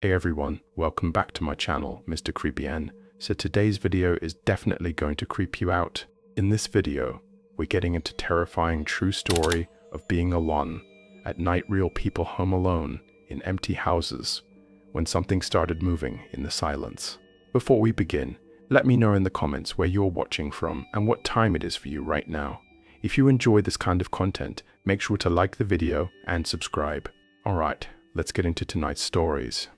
Hey everyone, welcome back to my channel, Mr. Creepy. So today's video is definitely going to creep you out. In this video, we're getting into terrifying true story of being alone. At night, real people home alone in empty houses when something started moving in the silence. Before we begin, let me know in the comments where you're watching from and what time it is for you right now. If you enjoy this kind of content, make sure to like the video and subscribe. Alright, let's get into tonight's stories.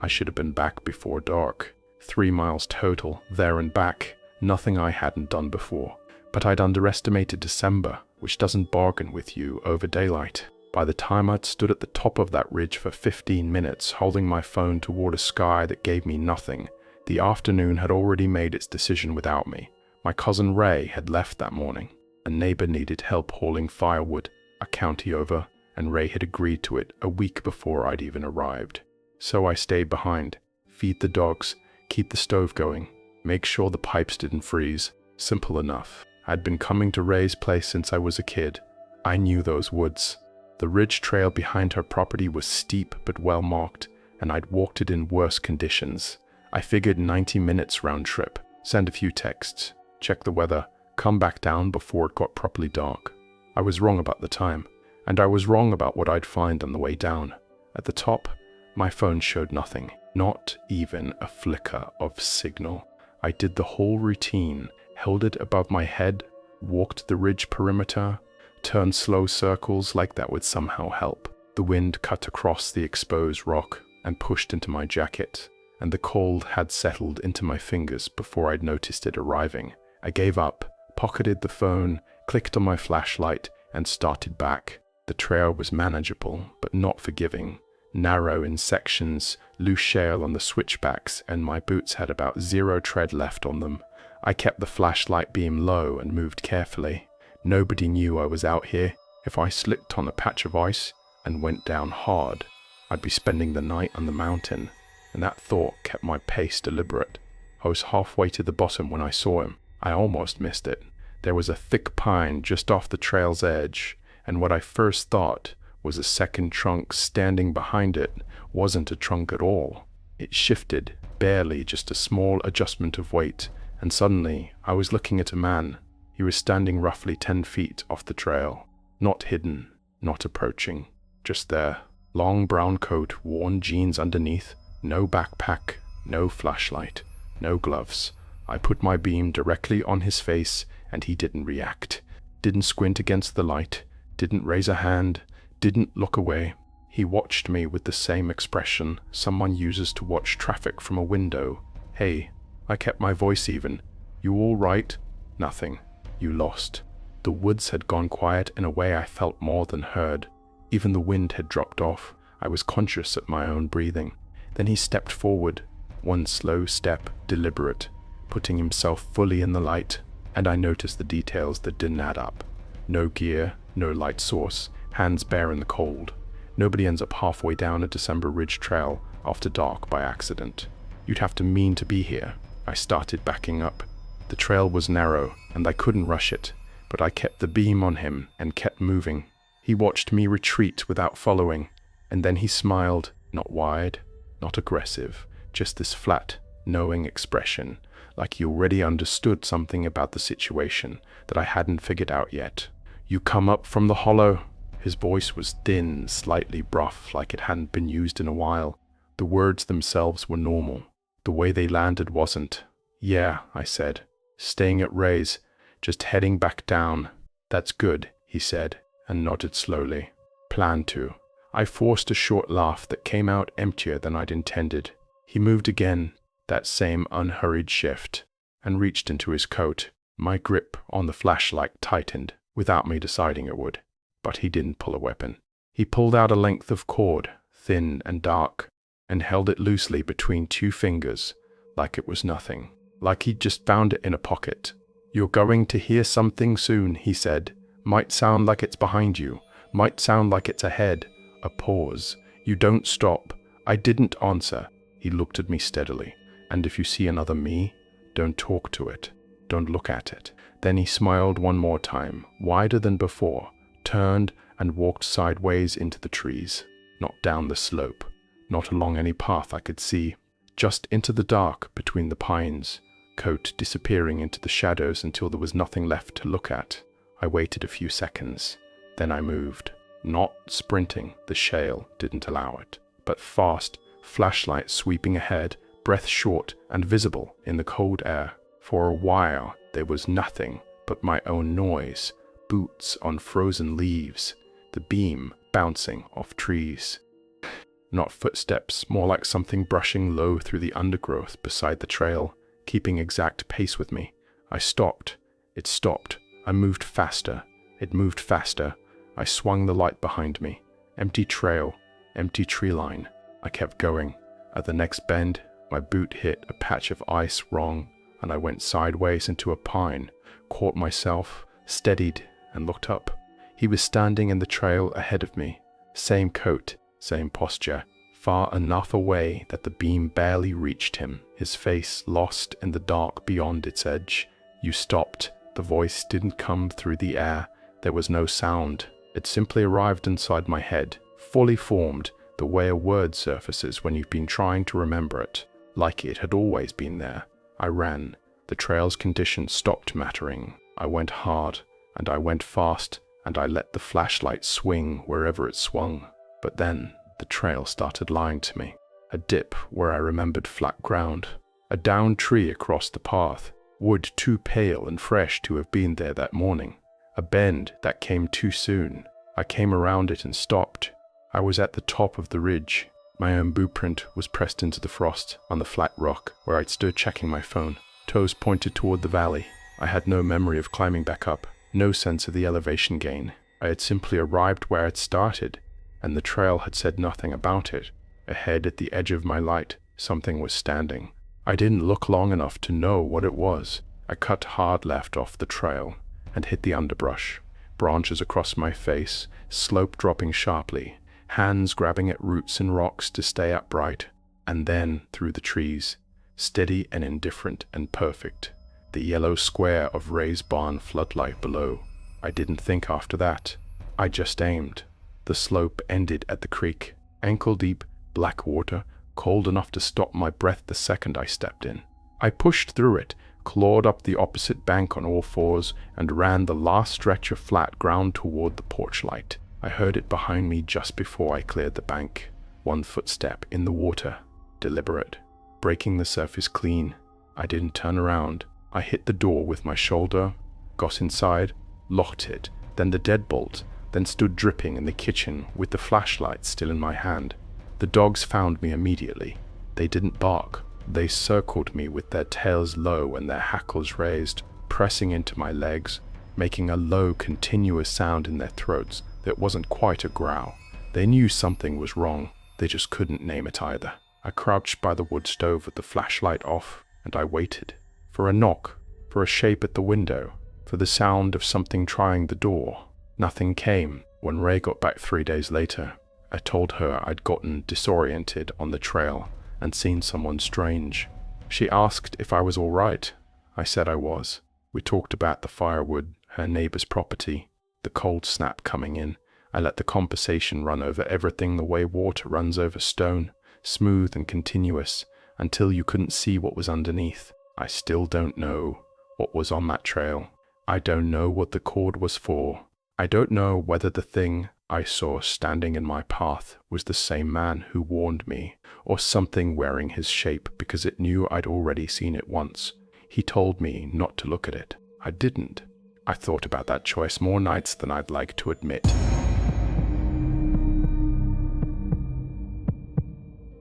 I should have been back before dark. 3 miles total, there and back. Nothing I hadn't done before. But I'd underestimated December, which doesn't bargain with you over daylight. By the time I'd stood at the top of that ridge for 15 minutes, holding my phone toward a sky that gave me nothing, the afternoon had already made its decision without me. My cousin Ray had left that morning. A neighbor needed help hauling firewood, a county over, and Ray had agreed to it a week before I'd even arrived. So I stayed behind, feed the dogs, keep the stove going, make sure the pipes didn't freeze. Simple enough. I'd been coming to Ray's place since I was a kid. I knew those woods. The ridge trail behind her property was steep but well marked, and I'd walked it in worse conditions. I figured 90 minutes round trip, send a few texts, check the weather, come back down before it got properly dark. I was wrong about the time, and I was wrong about what I'd find on the way down. At the top, my phone showed nothing, not even a flicker of signal. I did the whole routine, held it above my head, walked the ridge perimeter, turned slow circles like that would somehow help. The wind cut across the exposed rock and pushed into my jacket, and the cold had settled into my fingers before I'd noticed it arriving. I gave up, pocketed the phone, clicked on my flashlight, and started back. The trail was manageable, but not forgiving. Narrow in sections, loose shale on the switchbacks, and my boots had about 0 tread left on them. I kept the flashlight beam low and moved carefully. Nobody knew I was out here. If I slipped on a patch of ice and went down hard, I'd be spending the night on the mountain, and that thought kept my pace deliberate. I was halfway to the bottom when I saw him. I almost missed it. There was a thick pine just off the trail's edge, and what I first thought was a second trunk standing behind it wasn't a trunk at all. It shifted, barely, just a small adjustment of weight, and suddenly I was looking at a man. He was standing roughly 10 feet off the trail. Not hidden, not approaching, just there. Long brown coat, worn jeans underneath, no backpack, no flashlight, no gloves. I put my beam directly on his face and he didn't react. Didn't squint against the light, didn't raise a hand, didn't look away. He watched me with the same expression someone uses to watch traffic from a window. Hey, I kept my voice even. You all right? Nothing. You lost. The woods had gone quiet in a way I felt more than heard. Even the wind had dropped off. I was conscious of my own breathing. Then he stepped forward, one slow step, deliberate, putting himself fully in the light, and I noticed the details that didn't add up. No gear, no light source, hands bare in the cold. Nobody ends up halfway down a December ridge trail after dark by accident. You'd have to mean to be here. I started backing up. The trail was narrow, and I couldn't rush it, but I kept the beam on him and kept moving. He watched me retreat without following, and then he smiled, not wide, not aggressive, just this flat, knowing expression, like he already understood something about the situation that I hadn't figured out yet. You come up from the hollow. His voice was thin, slightly gruff, like it hadn't been used in a while. The words themselves were normal. The way they landed wasn't. Yeah, I said. Staying at Ray's, just heading back down. That's good, he said, and nodded slowly. Plan to. I forced a short laugh that came out emptier than I'd intended. He moved again, that same unhurried shift, and reached into his coat. My grip on the flashlight tightened, without me deciding it would. But he didn't pull a weapon. He pulled out a length of cord, thin and dark, and held it loosely between 2 fingers, like it was nothing, like he'd just found it in a pocket. You're going to hear something soon, he said. Might sound like it's behind you, might sound like it's ahead. A pause. You don't stop. I didn't answer. He looked at me steadily. And if you see another me, don't talk to it. Don't look at it. Then he smiled one more time, wider than before, turned and walked sideways into the trees, not down the slope, not along any path I could see, just into the dark between the pines, coat disappearing into the shadows until there was nothing left to look at. I waited a few seconds, then I moved, not sprinting, the shale didn't allow it, but fast, flashlight sweeping ahead, breath short and visible in the cold air. For a while there was nothing but my own noise, boots on frozen leaves, the beam bouncing off trees. Not footsteps, more like something brushing low through the undergrowth beside the trail, keeping exact pace with me. I stopped. It stopped. I moved faster. It moved faster. I swung the light behind me. Empty trail, empty tree line. I kept going. At the next bend, my boot hit a patch of ice wrong, and I went sideways into a pine, caught myself, steadied, and looked up. He was standing in the trail ahead of me. Same coat, same posture, far enough away that the beam barely reached him, his face lost in the dark beyond its edge. You stopped. The voice didn't come through the air. There was no sound. It simply arrived inside my head, fully formed, the way a word surfaces when you've been trying to remember it, like it had always been there. I ran. The trail's conditions stopped mattering. I went hard, and I went fast, and I let the flashlight swing wherever it swung. But then the trail started lying to me. A dip where I remembered flat ground. A downed tree across the path, wood too pale and fresh to have been there that morning. A bend that came too soon. I came around it and stopped. I was at the top of the ridge. My own bootprint was pressed into the frost on the flat rock where I'd stood checking my phone. Toes pointed toward the valley. I had no memory of climbing back up, no sense of the elevation gain. I had simply arrived where I'd started, and the trail had said nothing about it. Ahead at the edge of my light, something was standing. I didn't look long enough to know what it was. I cut hard left off the trail and hit the underbrush. Branches across my face, slope dropping sharply, hands grabbing at roots and rocks to stay upright, and then through the trees, steady and indifferent and perfect, the yellow square of Ray's barn floodlight below. I didn't think after that. I just aimed. The slope ended at the creek, ankle-deep, black water, cold enough to stop my breath the second I stepped in. I pushed through it, clawed up the opposite bank on all fours, and ran the last stretch of flat ground toward the porch light. I heard it behind me just before I cleared the bank. One footstep in the water, deliberate, breaking the surface clean. I didn't turn around. I hit the door with my shoulder, got inside, locked it, then the deadbolt, then stood dripping in the kitchen with the flashlight still in my hand. The dogs found me immediately. They didn't bark. They circled me with their tails low and their hackles raised, pressing into my legs, making a low, continuous sound in their throats that wasn't quite a growl. They knew something was wrong. They just couldn't name it either. I crouched by the wood stove with the flashlight off, and I waited. For a knock, for a shape at the window, for the sound of something trying the door. Nothing came. When Ray got back 3 days later, I told her I'd gotten disoriented on the trail and seen someone strange. She asked if I was all right. I said I was. We talked about the firewood, her neighbor's property, the cold snap coming in. I let the conversation run over everything the way water runs over stone, smooth and continuous, until you couldn't see what was underneath. I still don't know what was on that trail. I don't know what the cord was for. I don't know whether the thing I saw standing in my path was the same man who warned me, or something wearing his shape because it knew I'd already seen it once. He told me not to look at it. I didn't. I thought about that choice more nights than I'd like to admit.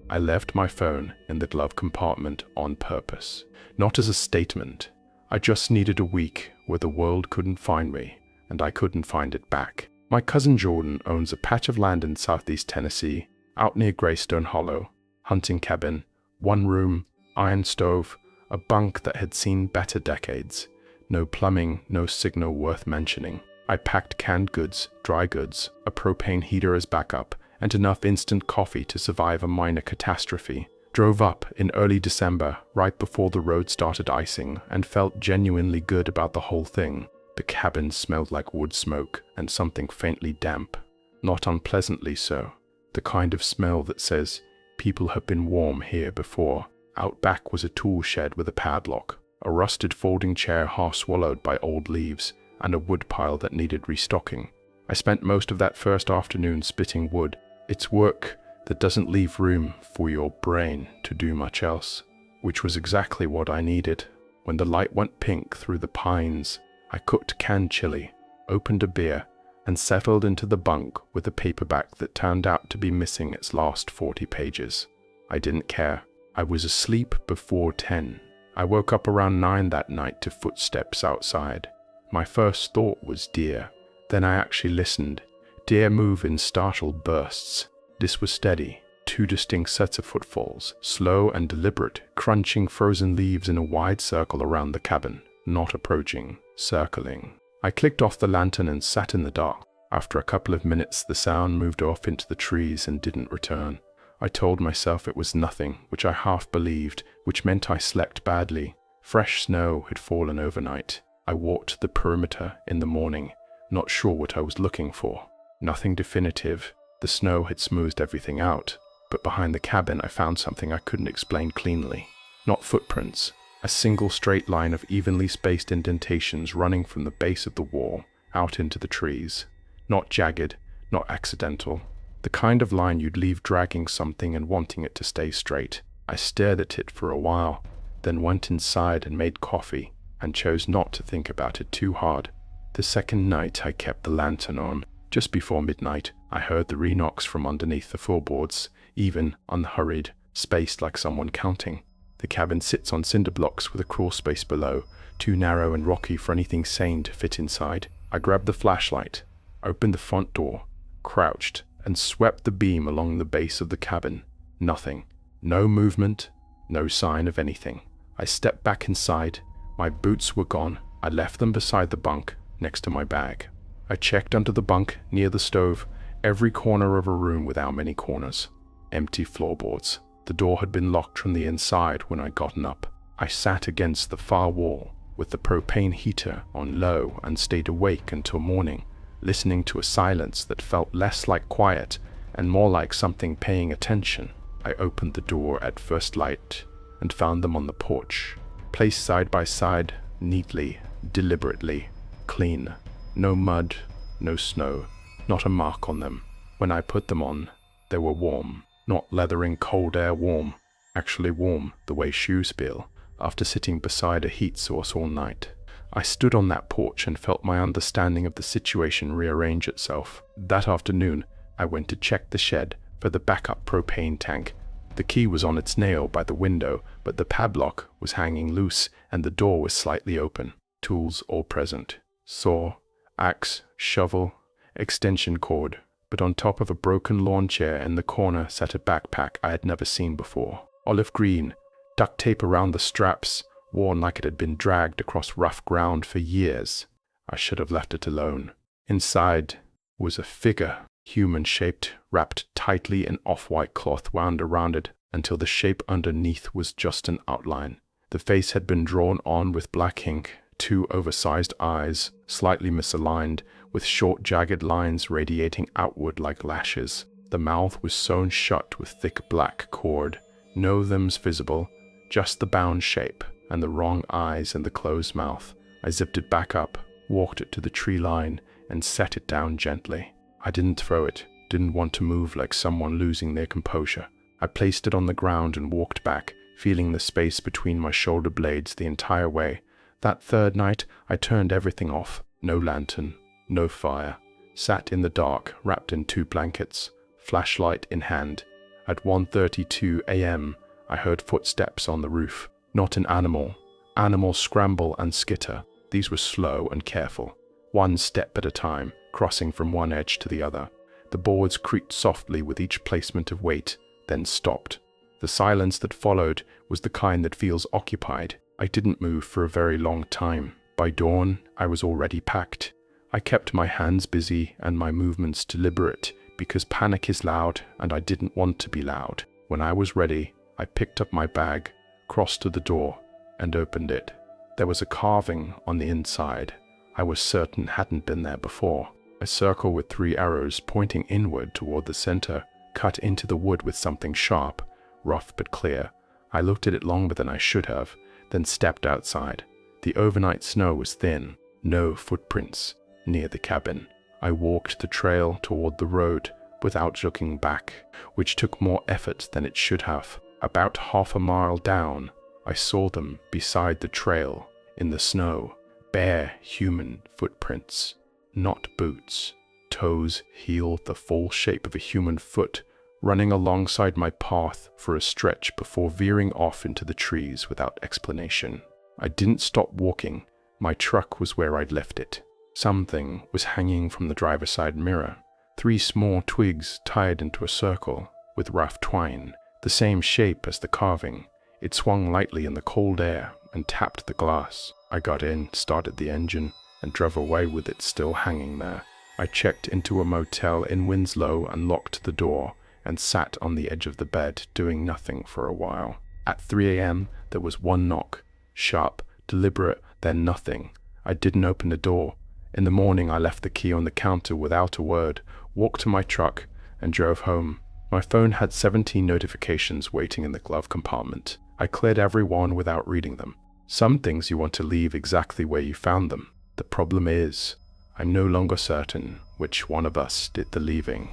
I left my phone in the glove compartment on purpose, not as a statement. I just needed a week where the world couldn't find me, and I couldn't find it back. My cousin Jordan owns a patch of land in southeast Tennessee, out near Greystone Hollow. Hunting cabin, 1 room, iron stove, a bunk that had seen better decades. No plumbing, no signal worth mentioning. I packed canned goods, dry goods, a propane heater as backup, and enough instant coffee to survive a minor catastrophe. Drove up in early December, right before the road started icing, and felt genuinely good about the whole thing. The cabin smelled like wood smoke and something faintly damp. not unpleasantly so. The kind of smell that says, people have been warm here before. Out back was a tool shed with a padlock, a rusted folding chair half swallowed by old leaves, and a wood pile that needed restocking. I spent most of that first afternoon splitting wood. It's work that doesn't leave room for your brain to do much else, which was exactly what I needed. When the light went pink through the pines, I cooked canned chili, opened a beer, and settled into the bunk with a paperback that turned out to be missing its last 40 pages. I didn't care. I was asleep before 10. I woke up around 9 that night to footsteps outside. My first thought was deer. Then I actually listened. Deer move in startled bursts. This was steady. 2 distinct sets of footfalls, slow and deliberate, crunching frozen leaves in a wide circle around the cabin. Not approaching, circling. I clicked off the lantern and sat in the dark. After a couple of minutes, the sound moved off into the trees and didn't return. I told myself it was nothing, which I half believed, which meant I slept badly. Fresh snow had fallen overnight. I walked the perimeter in the morning, not sure what I was looking for. Nothing definitive. The snow had smoothed everything out, but behind the cabin I found something I couldn't explain cleanly. Not footprints. A single straight line of evenly spaced indentations running from the base of the wall out into the trees. Not jagged, not accidental. The kind of line you'd leave dragging something and wanting it to stay straight. I stared at it for a while, then went inside and made coffee, and chose not to think about it too hard. The second night I kept the lantern on. Just before midnight, I heard the re-knocks from underneath the floorboards, even, unhurried, spaced like someone counting. The cabin sits on cinder blocks with a crawl space below, too narrow and rocky for anything sane to fit inside. I grabbed the flashlight, opened the front door, crouched, and swept the beam along the base of the cabin. Nothing. No movement, no sign of anything. I stepped back inside. My boots were gone. I left them beside the bunk, next to my bag. I checked under the bunk, near the stove, every corner of a room without many corners. Empty floorboards. The door had been locked from the inside when I'd gotten up. I sat against the far wall with the propane heater on low and stayed awake until morning, listening to a silence that felt less like quiet and more like something paying attention. I opened the door at first light and found them on the porch, placed side by side, neatly, deliberately, clean. No mud, no snow, not a mark on them. When I put them on, they were warm. Not leathering cold air warm, actually warm the way shoes feel after sitting beside a heat source all night. I stood on that porch and felt my understanding of the situation rearrange itself. That afternoon, I went to check the shed for the backup propane tank. The key was on its nail by the window, but the padlock was hanging loose and the door was slightly open. Tools all present. Saw, axe, shovel, extension cord. But on top of a broken lawn chair in the corner sat a backpack I had never seen before. Olive green, duct tape around the straps, worn like it had been dragged across rough ground for years. I should have left it alone. Inside was a figure, human-shaped, wrapped tightly in off-white cloth wound around it until the shape underneath was just an outline. The face had been drawn on with black ink, 2 oversized eyes, slightly misaligned, with short jagged lines radiating outward like lashes. The mouth was sewn shut with thick black cord. No limbs visible, just the bound shape, and the wrong eyes in the closed mouth. I zipped it back up, walked it to the tree line, and set it down gently. I didn't throw it, didn't want to move like someone losing their composure. I placed it on the ground and walked back, feeling the space between my shoulder blades the entire way. That third night, I turned everything off. No lantern. No fire. Sat in the dark, wrapped in 2 blankets, flashlight in hand. At 1:32 a.m., I heard footsteps on the roof. Not an animal. Animals scramble and skitter. These were slow and careful, 1 step at a time, crossing from one edge to the other. The boards creaked softly with each placement of weight, then stopped. The silence that followed was the kind that feels occupied. I didn't move for a very long time. By dawn, I was already packed. I kept my hands busy and my movements deliberate because panic is loud and I didn't want to be loud. When I was ready, I picked up my bag, crossed to the door, and opened it. There was a carving on the inside I was certain hadn't been there before. A circle with 3 arrows pointing inward toward the center, cut into the wood with something sharp, rough but clear. I looked at it longer than I should have, then stepped outside. The overnight snow was thin, no footprints near the cabin. I walked the trail toward the road without looking back, which took more effort than it should have. About half a mile down, I saw them beside the trail in the snow, bare human footprints. Not boots. Toes healed the full shape of a human foot, running alongside my path for a stretch before veering off into the trees without explanation. I didn't stop walking. My truck was where I'd left it. Something was hanging from the driver's side mirror. 3 small twigs tied into a circle with rough twine, the same shape as the carving. It swung lightly in the cold air and tapped the glass. I got in, started the engine, and drove away with it still hanging there. I checked into a motel in Winslow and locked the door, and sat on the edge of the bed doing nothing for a while. At 3 a.m. there was one knock, sharp, deliberate, then nothing. I didn't open the door. In the morning I left the key on the counter without a word, walked to my truck, and drove home. My phone had 17 notifications waiting in the glove compartment. I cleared every one without reading them. Some things you want to leave exactly where you found them. The problem is, I'm no longer certain which one of us did the leaving.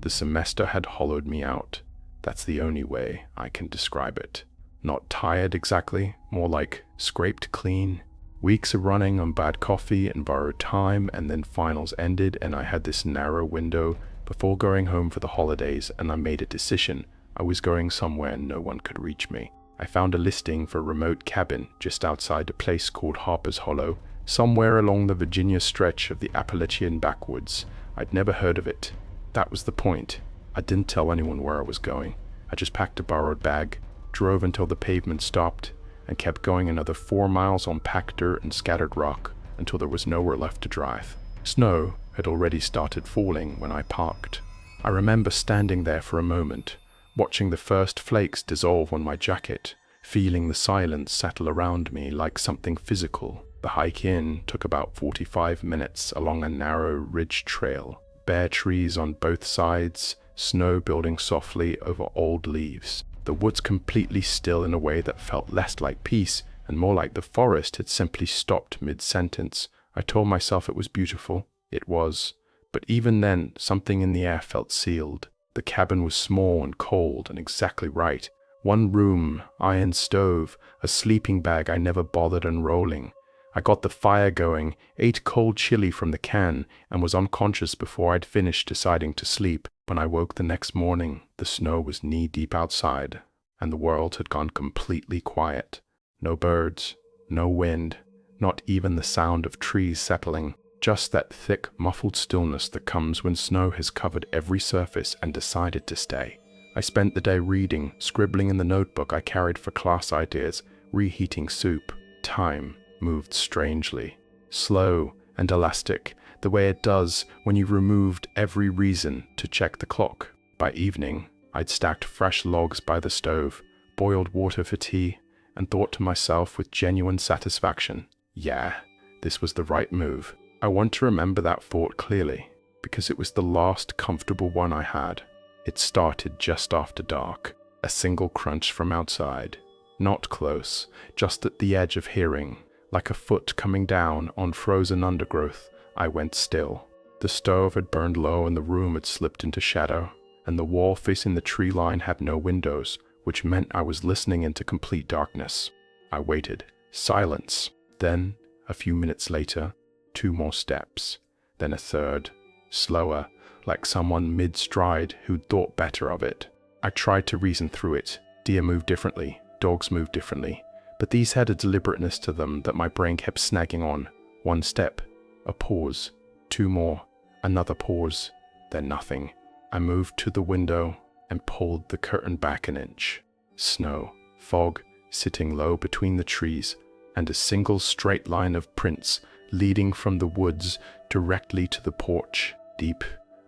The semester had hollowed me out. That's the only way I can describe it. Not tired exactly, more like scraped clean. Weeks of running on bad coffee and borrowed time, and then finals ended and I had this narrow window before going home for the holidays, and I made a decision. I was going somewhere and no one could reach me. I found a listing for a remote cabin just outside a place called Harper's Hollow, somewhere along the Virginia stretch of the Appalachian backwoods. I'd never heard of it. That was the point. I didn't tell anyone where I was going. I just packed a borrowed bag, drove until the pavement stopped, and kept going another 4 miles on packed dirt and scattered rock until there was nowhere left to drive. Snow had already started falling when I parked. I remember standing there for a moment, watching the first flakes dissolve on my jacket, feeling the silence settle around me like something physical. The hike in took about 45 minutes along a narrow ridge trail, bare trees on both sides, snow building softly over old leaves. The woods completely still in a way that felt less like peace and more like the forest had simply stopped mid-sentence. I told myself it was beautiful. It was. But even then, something in the air felt sealed. The cabin was small and cold and exactly right. 1 room, iron stove, a sleeping bag I never bothered unrolling. I got the fire going, ate cold chili from the can, and was unconscious before I'd finished deciding to sleep. When I woke the next morning, the snow was knee-deep outside, and the world had gone completely quiet. No birds, no wind, not even the sound of trees settling. Just that thick, muffled stillness that comes when snow has covered every surface and decided to stay. I spent the day reading, scribbling in the notebook I carried for class ideas, reheating soup. Time moved strangely, slow and elastic, the way it does when you've removed every reason to check the clock. By evening, I'd stacked fresh logs by the stove, boiled water for tea, and thought to myself with genuine satisfaction, yeah, this was the right move. I want to remember that thought clearly, because it was the last comfortable one I had. It started just after dark, a single crunch from outside. Not close, just at the edge of hearing, like a foot coming down on frozen undergrowth. I went still. The stove had burned low and the room had slipped into shadow, and the wall facing the tree line had no windows, which meant I was listening into complete darkness. I waited. Silence. Then, a few minutes later, 2 more steps, then a third, slower, like someone mid-stride who'd thought better of it. I tried to reason through it. Deer move differently, dogs move differently, but these had a deliberateness to them that my brain kept snagging on. 1 step, a pause, 2 more, another pause, then nothing. I moved to the window and pulled the curtain back an inch. Snow, fog, sitting low between the trees, and a single straight line of prints leading from the woods directly to the porch. Deep,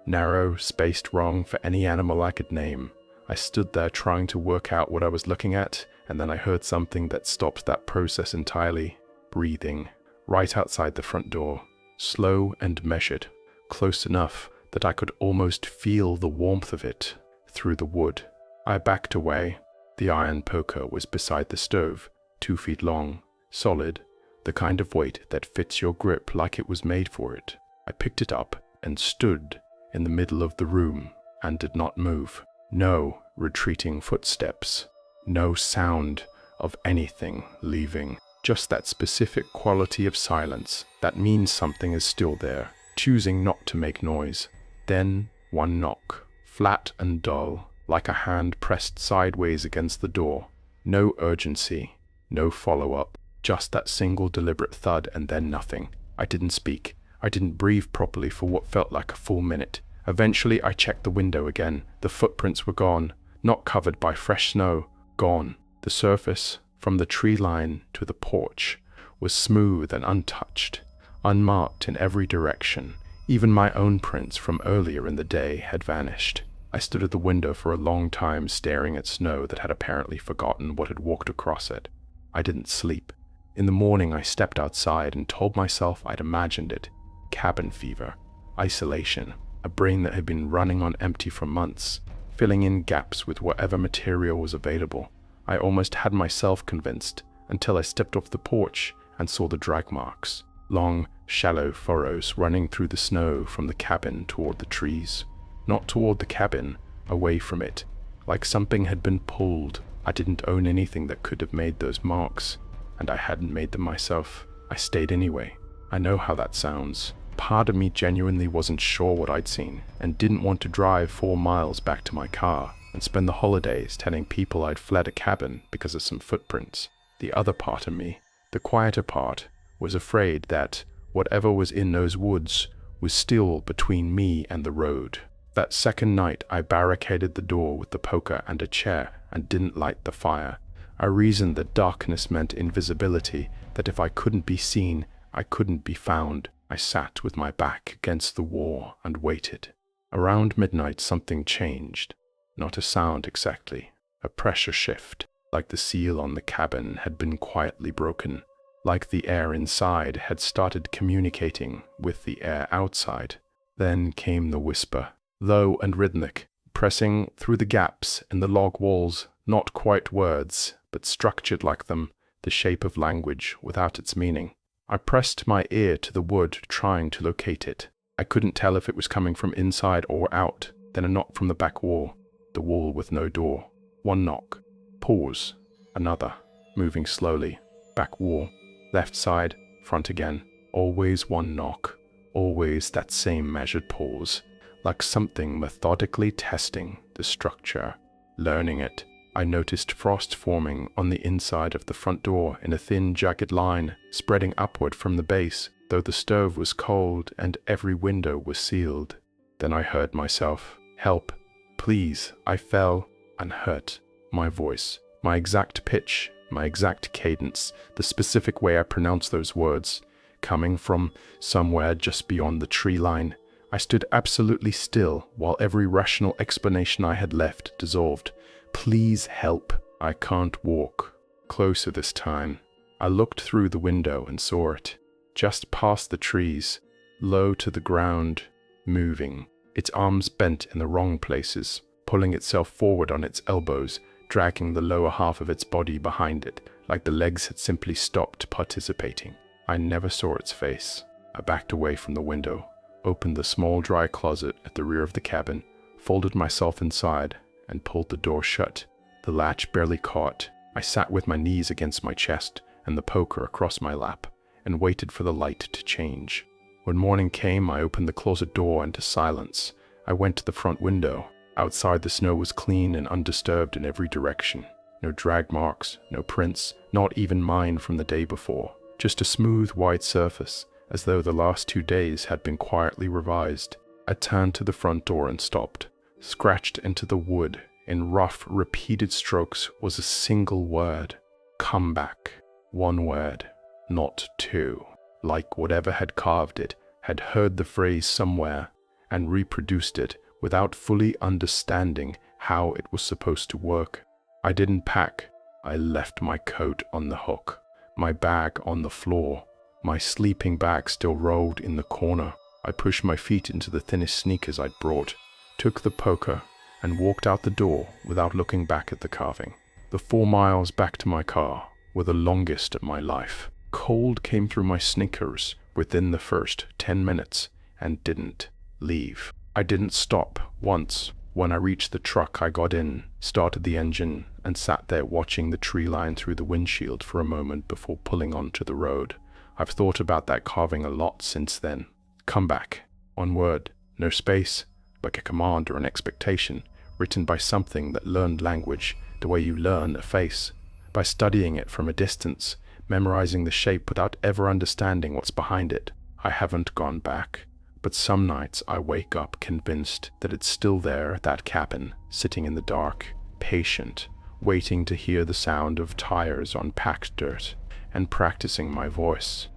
narrow, spaced wrong for any animal I could name. I stood there trying to work out what I was looking at, and then I heard something that stopped that process entirely. Breathing. right outside the front door, slow and measured, close enough that I could almost feel the warmth of it through the wood. I backed away. The iron poker was beside the stove, 2 feet long, solid, the kind of weight that fits your grip like it was made for it. I picked it up and stood in the middle of the room and did not move. No retreating footsteps, no sound of anything leaving, just that specific quality of silence that means something is still there, choosing not to make noise. Then one knock, flat and dull, like a hand pressed sideways against the door. No urgency, no follow-up, just that single deliberate thud and then nothing. I didn't speak. I didn't breathe properly for what felt like a full minute. Eventually I checked the window again. The footprints were gone, not covered by fresh snow, gone. The surface, from the tree line to the porch, was smooth and untouched, unmarked in every direction. Even my own prints from earlier in the day had vanished. I stood at the window for a long time staring at snow that had apparently forgotten what had walked across it. I didn't sleep. In the morning I stepped outside and told myself I'd imagined it. Cabin fever, isolation, a brain that had been running on empty for months, filling in gaps with whatever material was available. I almost had myself convinced until I stepped off the porch and saw the drag marks, long, shallow furrows running through the snow from the cabin toward the trees. Not toward the cabin, away from it, like something had been pulled. I didn't own anything that could have made those marks, and I hadn't made them myself. I stayed anyway. I know how that sounds. Part of me genuinely wasn't sure what I'd seen, and didn't want to drive 4 miles back to my car and spend the holidays telling people I'd fled a cabin because of some footprints. The other part of me, the quieter part, was afraid that whatever was in those woods was still between me and the road. That second night I barricaded the door with the poker and a chair and didn't light the fire. I reasoned that darkness meant invisibility, that if I couldn't be seen, I couldn't be found. I sat with my back against the wall and waited. Around midnight something changed. Not a sound exactly, a pressure shift, like the seal on the cabin had been quietly broken, like the air inside had started communicating with the air outside. Then came the whisper, low and rhythmic, pressing through the gaps in the log walls, not quite words, but structured like them, the shape of language without its meaning. I pressed my ear to the wood, trying to locate it. I couldn't tell if it was coming from inside or out. Then a knock from the back wall, the wall with no door. One knock. Pause. Another. Moving slowly. Back wall. Left side. Front again. Always one knock. Always that same measured pause. Like something methodically testing the structure, learning it. I noticed frost forming on the inside of the front door in a thin, jagged line, spreading upward from the base, though the stove was cold and every window was sealed. Then I heard myself. Help. Please. I fell and hurt. My voice. My exact pitch. My exact cadence. The specific way I pronounced those words. Coming from somewhere just beyond the tree line. I stood absolutely still while every rational explanation I had left dissolved. Please help. I can't walk. Closer this time. I looked through the window and saw it. Just past the trees, low to the ground, moving. Its arms bent in the wrong places, pulling itself forward on its elbows, dragging the lower half of its body behind it, like the legs had simply stopped participating. I never saw its face. I backed away from the window, opened the small dry closet at the rear of the cabin, folded myself inside, and pulled the door shut. The latch barely caught. I sat with my knees against my chest and the poker across my lap, and waited for the light to change. When morning came, I opened the closet door into silence. I went to the front window. Outside, the snow was clean and undisturbed in every direction. No drag marks, no prints, not even mine from the day before. Just a smooth white surface, as though the last 2 days had been quietly revised. I turned to the front door and stopped. Scratched into the wood in rough, repeated strokes was a single word. Come back. One word, not two. Like whatever had carved it had heard the phrase somewhere and reproduced it without fully understanding how it was supposed to work. I didn't pack. I left my coat on the hook, my bag on the floor, My sleeping bag still rolled in the corner. I pushed my feet into the thinnest sneakers I'd brought, took the poker, and walked out the door without looking back at the carving. The 4 miles back to my car were the longest of my life. Cold came through my sneakers within the first 10 minutes and didn't leave. I didn't stop once. When I reached the truck, I got in, started the engine, and sat there watching the tree line through the windshield for a moment before pulling onto the road. I've thought about that carving a lot since then. Come back. One word, no space, like a command or an expectation, written by something that learned language the way you learn a face, by studying it from a distance, memorizing the shape without ever understanding what's behind it. I haven't gone back, but some nights I wake up convinced that it's still there at that cabin, sitting in the dark, patient, waiting to hear the sound of tires on packed dirt, and practicing my voice.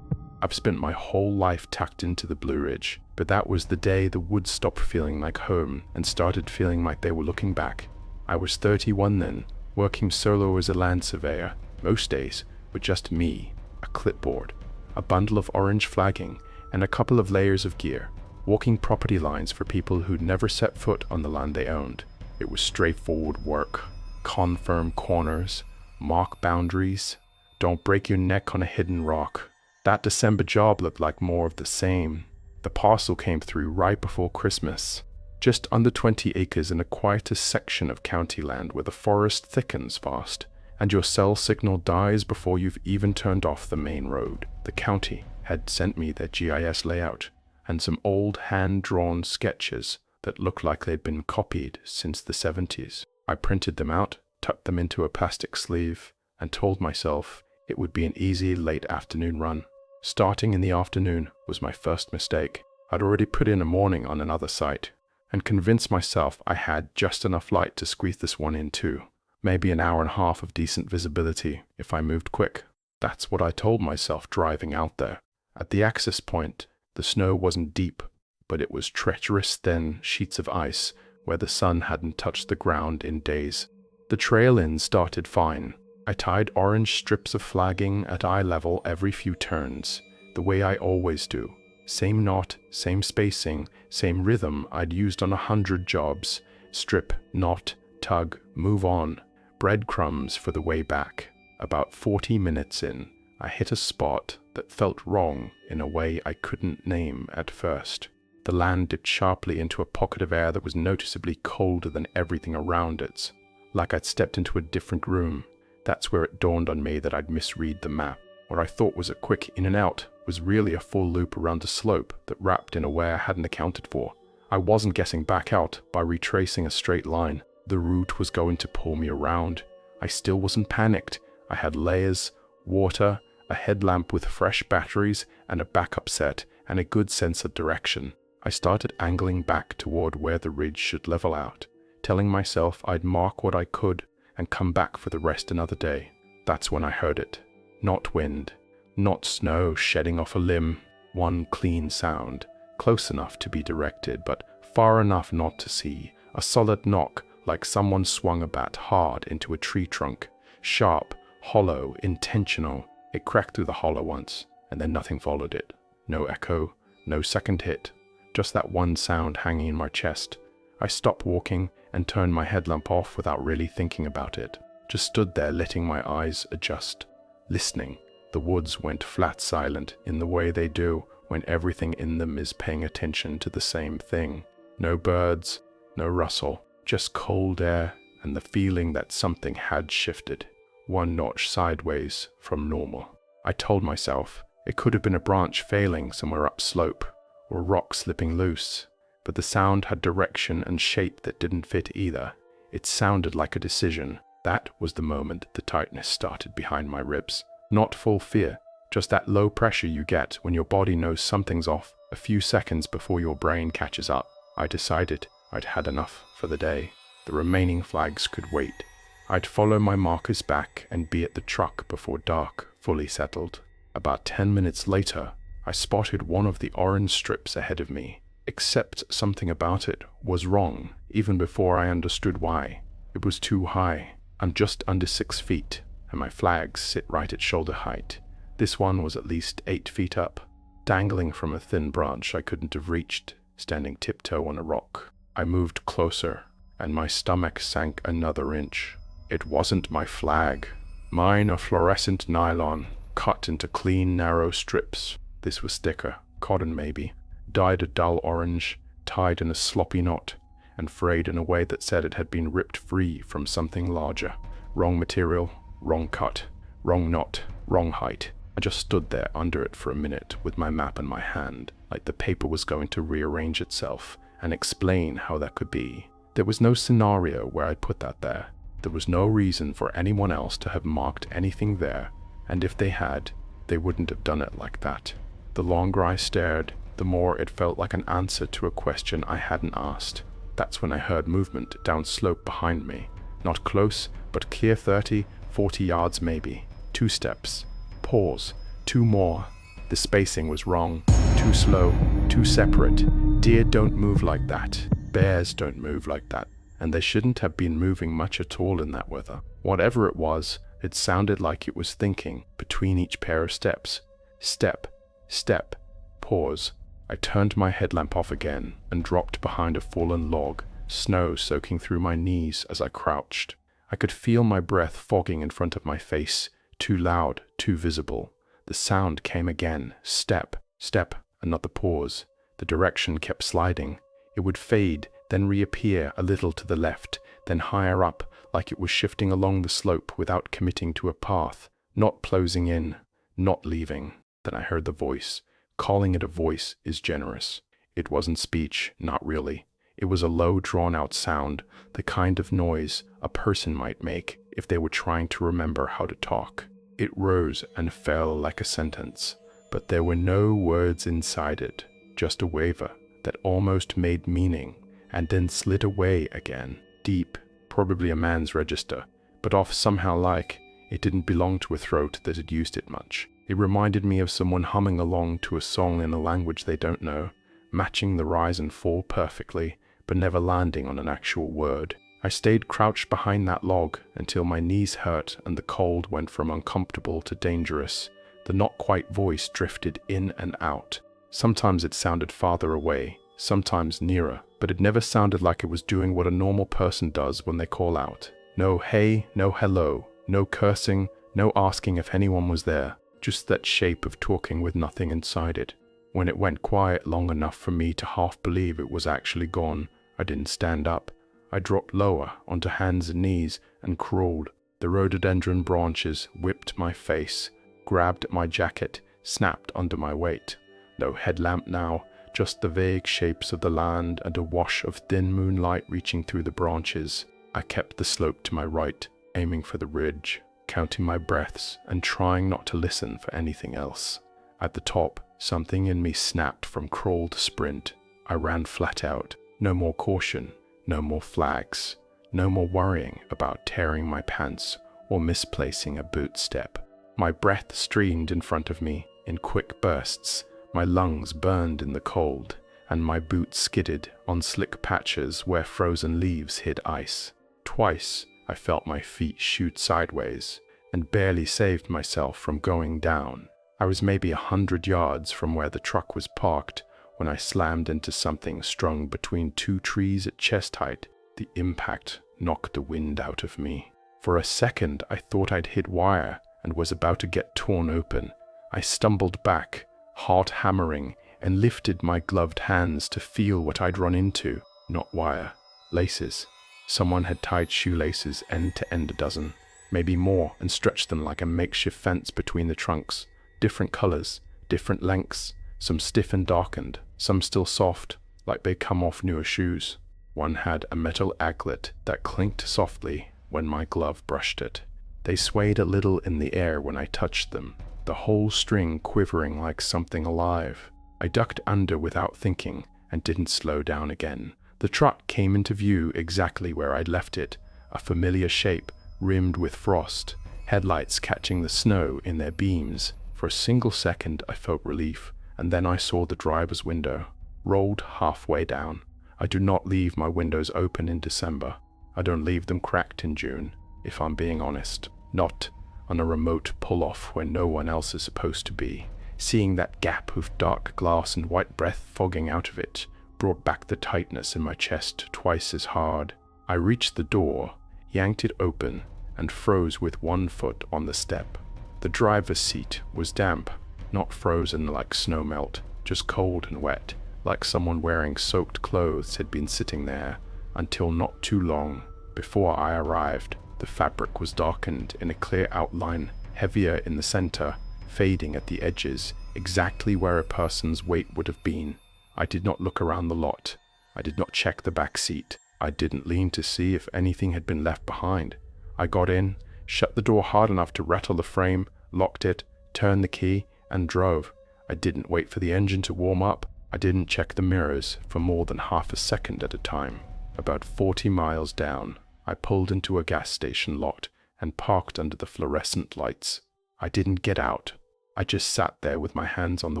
I've spent my whole life tucked into the Blue Ridge, but that was the day the woods stopped feeling like home and started feeling like they were looking back. I was 31 then, working solo as a land surveyor, most days with just me, a clipboard, a bundle of orange flagging, and a couple of layers of gear, walking property lines for people who'd never set foot on the land they owned. It was straightforward work. Confirm corners, mark boundaries, don't break your neck on a hidden rock. That December job looked like more of the same. The parcel came through right before Christmas. Just under 20 acres in a quieter section of county land where the forest thickens fast, and your cell signal dies before you've even turned off the main road. The county had sent me their GIS layout, and some old hand-drawn sketches that looked like they'd been copied since the 70s. I printed them out, tucked them into a plastic sleeve, and told myself it would be an easy late afternoon run. Starting in the afternoon was my first mistake. I'd already put in a morning on another site, and convinced myself I had just enough light to squeeze this one in too. Maybe an hour and a half of decent visibility if I moved quick. That's what I told myself driving out there. At the access point, the snow wasn't deep, but it was treacherous thin sheets of ice where the sun hadn't touched the ground in days. The trail-in started fine. I tied orange strips of flagging at eye level every few turns, the way I always do. Same knot, same spacing, same rhythm I'd used on 100 jobs. Strip, knot, tug, move on. Breadcrumbs for the way back. About 40 minutes in, I hit a spot that felt wrong in a way I couldn't name at first. The land dipped sharply into a pocket of air that was noticeably colder than everything around it, like I'd stepped into a different room. That's where it dawned on me that I'd misread the map. What I thought was a quick in and out was really a full loop around a slope that wrapped in a way I hadn't accounted for. I wasn't getting back out by retracing a straight line. The route was going to pull me around. I still wasn't panicked. I had layers, water, a headlamp with fresh batteries, and a backup set, and a good sense of direction. I started angling back toward where the ridge should level out, telling myself I'd mark what I could and come back for the rest another day. That's when I heard it. Not wind, not snow shedding off a limb. One clean sound, close enough to be directed, but far enough not to see. A solid knock, like someone swung a bat hard into a tree trunk. Sharp, hollow, intentional. It cracked through the hollow once, and then nothing followed it. No echo, no second hit. Just that one sound hanging in my chest. I stopped walking and turned my headlamp off without really thinking about it. Just stood there letting my eyes adjust, listening. The woods went flat silent in the way they do when everything in them is paying attention to the same thing. No birds, no rustle, just cold air and the feeling that something had shifted, one notch sideways from normal. I told myself it could have been a branch failing somewhere upslope, or a rock slipping loose, but the sound had direction and shape that didn't fit either. It sounded like a decision. That was the moment the tightness started behind my ribs. Not full fear, just that low pressure you get when your body knows something's off a few seconds before your brain catches up. I decided I'd had enough for the day. The remaining flags could wait. I'd follow my markers back and be at the truck before dark fully settled. About 10 minutes later, I spotted one of the orange strips ahead of me, except something about it was wrong, even before I understood why. It was too high. I'm just under 6 feet. and my flags sit right at shoulder height. This one was at least 8 feet up, dangling from a thin branch I couldn't have reached, standing tiptoe on a rock. I moved closer, and my stomach sank another inch. It wasn't my flag. Mine a fluorescent nylon, cut into clean, narrow strips. This was thicker, cotton maybe, dyed a dull orange, tied in a sloppy knot, and frayed in a way that said it had been ripped free from something larger. Wrong material, wrong cut, wrong knot, wrong height. I just stood there under it for a minute with my map in my hand, like the paper was going to rearrange itself and explain how that could be. There was no scenario where I'd put that there. There was no reason for anyone else to have marked anything there, and if they had, they wouldn't have done it like that. The longer I stared, the more it felt like an answer to a question I hadn't asked. That's when I heard movement down slope behind me. Not close, but clear 30, 40 yards maybe. 2 steps. Pause. 2 more. The spacing was wrong. Too slow. Too separate. Deer don't move like that. Bears don't move like that. And they shouldn't have been moving much at all in that weather. Whatever it was, it sounded like it was thinking between each pair of steps. Step. Step. Pause. I turned my headlamp off again and dropped behind a fallen log, snow soaking through my knees as I crouched. I could feel my breath fogging in front of my face, too loud, too visible. The sound came again. Step. Step. Another pause. The direction kept sliding. It would fade, then reappear a little to the left, then higher up, like it was shifting along the slope without committing to a path, not closing in, not leaving. Then I heard the voice. Calling it a voice is generous. It wasn't speech, not really. It was a low, drawn-out sound, the kind of noise a person might make if they were trying to remember how to talk. It rose and fell like a sentence, but there were no words inside it, just a waver that almost made meaning, and then slid away again, deep, probably a man's register, but off somehow like it didn't belong to a throat that had used it much. It reminded me of someone humming along to a song in a language they don't know, matching the rise and fall perfectly, but never landing on an actual word. I stayed crouched behind that log until my knees hurt and the cold went from uncomfortable to dangerous. The not-quite voice drifted in and out. Sometimes it sounded farther away, sometimes nearer, but it never sounded like it was doing what a normal person does when they call out. No hey, no hello, no cursing, no asking if anyone was there, just that shape of talking with nothing inside it. When it went quiet long enough for me to half believe it was actually gone, I didn't stand up. I dropped lower onto hands and knees and crawled. The rhododendron branches whipped my face, grabbed at my jacket, snapped under my weight. No headlamp now, just the vague shapes of the land and a wash of thin moonlight reaching through the branches. I kept the slope to my right, aiming for the ridge, counting my breaths and trying not to listen for anything else. At the top, something in me snapped from crawl to sprint. I ran flat out. No more caution, no more flags, no more worrying about tearing my pants or misplacing a boot step. My breath streamed in front of me in quick bursts. My lungs burned in the cold, and my boots skidded on slick patches where frozen leaves hid ice. Twice I felt my feet shoot sideways, and barely saved myself from going down. I was maybe 100 yards from where the truck was parked when I slammed into something strung between 2 trees at chest height. The impact knocked the wind out of me. For a second I thought I'd hit wire and was about to get torn open. I stumbled back, heart hammering, and lifted my gloved hands to feel what I'd run into. Not wire. Laces. Someone had tied shoelaces end to end a dozen, maybe more, and stretched them like a makeshift fence between the trunks. Different colors, different lengths, some stiff and darkened, some still soft, like they'd come off newer shoes. One had a metal aglet that clinked softly when my glove brushed it. They swayed a little in the air when I touched them, the whole string quivering like something alive. I ducked under without thinking and didn't slow down again. The truck came into view exactly where I'd left it, a familiar shape rimmed with frost, headlights catching the snow in their beams. For a single second I felt relief, and then I saw the driver's window, rolled halfway down. I do not leave my windows open in December. I don't leave them cracked in June, if I'm being honest. Not on a remote pull-off where no one else is supposed to be. Seeing that gap of dark glass and white breath fogging out of it brought back the tightness in my chest twice as hard. I reached the door, yanked it open, and froze with one foot on the step. The driver's seat was damp, not frozen like snow melt, just cold and wet, like someone wearing soaked clothes had been sitting there until not too long before I arrived. The fabric was darkened in a clear outline, heavier in the center, fading at the edges, exactly where a person's weight would have been. I did not look around the lot. I did not check the back seat. I didn't lean to see if anything had been left behind. I got in, shut the door hard enough to rattle the frame, locked it, turned the key, and drove. I didn't wait for the engine to warm up. I didn't check the mirrors for more than half a second at a time. About 40 miles down, I pulled into a gas station lot and parked under the fluorescent lights. I didn't get out. I just sat there with my hands on the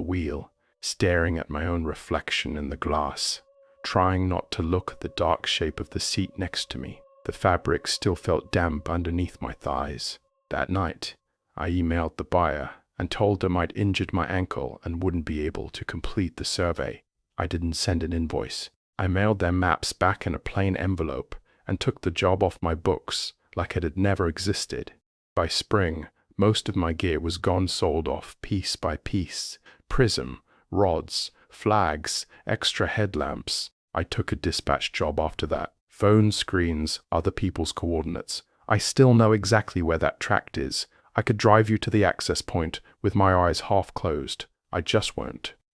wheel, staring at my own reflection in the glass, trying not to look at the dark shape of the seat next to me. The fabric still felt damp underneath my thighs. That night, I emailed the buyer and told them I'd injured my ankle and wouldn't be able to complete the survey. I didn't send an invoice. I mailed their maps back in a plain envelope and took the job off my books like it had never existed. By spring, most of my gear was gone, sold off piece by piece. Prism, rods, flags, extra headlamps. I took a dispatch job after that. Phone screens, other people's coordinates. I still know exactly where that tract is. I could drive you to the access point with my eyes half closed. I just won't.